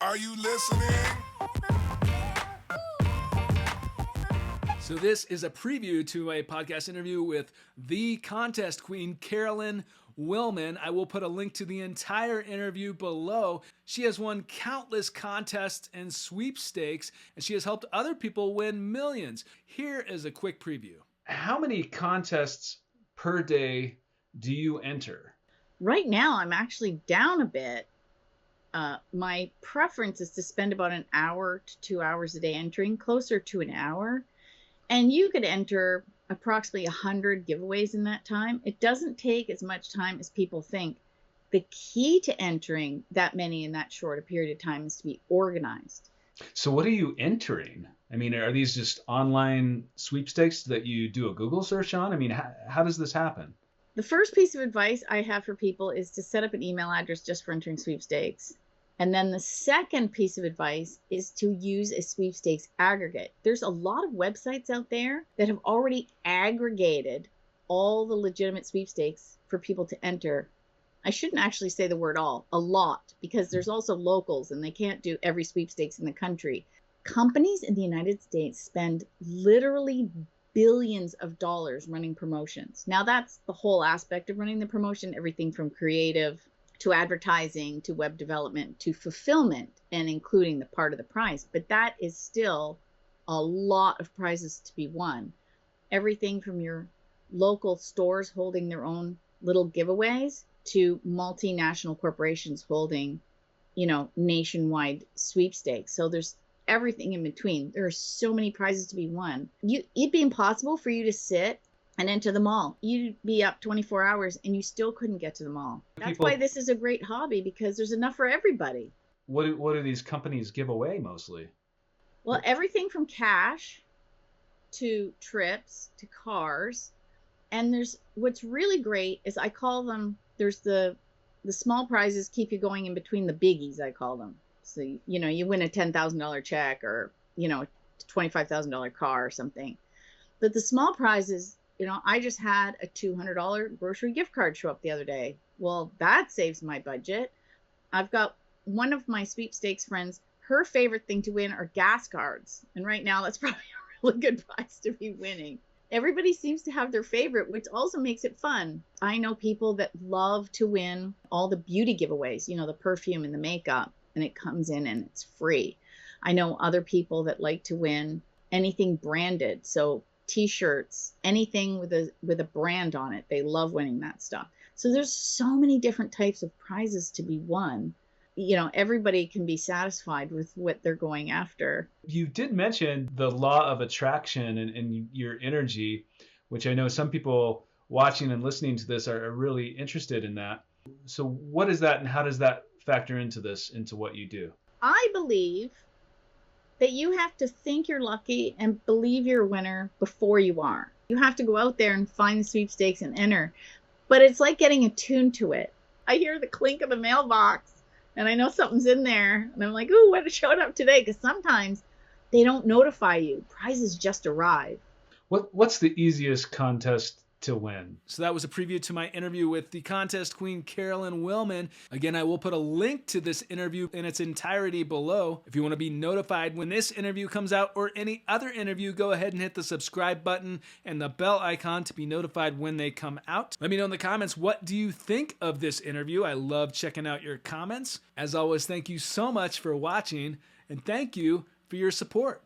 Are you listening? So this is a preview to a podcast interview with the contest queen, Carolyn Wilman. I will put a link to the entire interview below. She has won countless contests and sweepstakes, and she has helped other people win millions. Here is a quick preview. How many contests per day do you enter? Right now, I'm actually down a bit. My preference is to spend about an hour to 2 hours a day entering, closer to an hour. And you could enter approximately 100 giveaways in that time. It doesn't take as much time as people think. The key to entering that many in that short a period of time is to be organized. So what are you entering? I mean, are these just online sweepstakes that you do a Google search on? I mean, how does this happen? The first piece of advice I have for people is to set up an email address just for entering sweepstakes. And then the second piece of advice is to use a sweepstakes aggregate. There's a lot of websites out there that have already aggregated all the legitimate sweepstakes for people to enter. I shouldn't actually say the word all, a lot, because there's also locals and they can't do every sweepstakes in the country. Companies in the United States spend literally billions of dollars running promotions. Now that's the whole aspect of running the promotion, everything from creative to advertising, to web development, to fulfillment, and including the part of the prize. But that is still a lot of prizes to be won. Everything from your local stores holding their own little giveaways to multinational corporations holding, nationwide sweepstakes. So there's everything in between. There are so many prizes to be won. It'd be impossible for you to sit and enter them all. You'd be up 24 hours and you still couldn't get to them all. That's why this is a great hobby, because there's enough for everybody. What do these companies give away mostly? Well, everything from cash to trips to cars. And what's really great is I call them, there's the small prizes keep you going in between the biggies, I call them. So, you win a $10,000 check or, $25,000 car or something. But the small prizes, I just had a $200 grocery gift card show up the other day. Well, that saves my budget. I've got one of my sweepstakes friends, her favorite thing to win are gas cards. And right now that's probably a really good prize to be winning. Everybody seems to have their favorite, which also makes it fun. I know people that love to win all the beauty giveaways, the perfume and the makeup, and it comes in and it's free. I know other people that like to win anything branded. So T-shirts, anything with a brand on it. They love winning that stuff. So there's so many different types of prizes to be won. Everybody can be satisfied with what they're going after. You did mention the law of attraction and your energy, which I know some people watching and listening to this are really interested in that. So what is that and how does that factor into what you do? I believe that you have to think you're lucky and believe you're a winner before you are. You have to go out there and find the sweepstakes and enter. But it's like getting attuned to it. I hear the clink of the mailbox and I know something's in there. And I'm like, ooh, what showed up today? Because sometimes they don't notify you. Prizes just arrive. What's the easiest contest to win? So that was a preview to my interview with the contest queen, Carolyn Wilman. Again, I will put a link to this interview in its entirety below. If you want to be notified when this interview comes out or any other interview, go ahead and hit the subscribe button and the bell icon to be notified when they come out. Let me know in the comments, what do you think of this interview? I love checking out your comments. As always, thank you so much for watching and thank you for your support.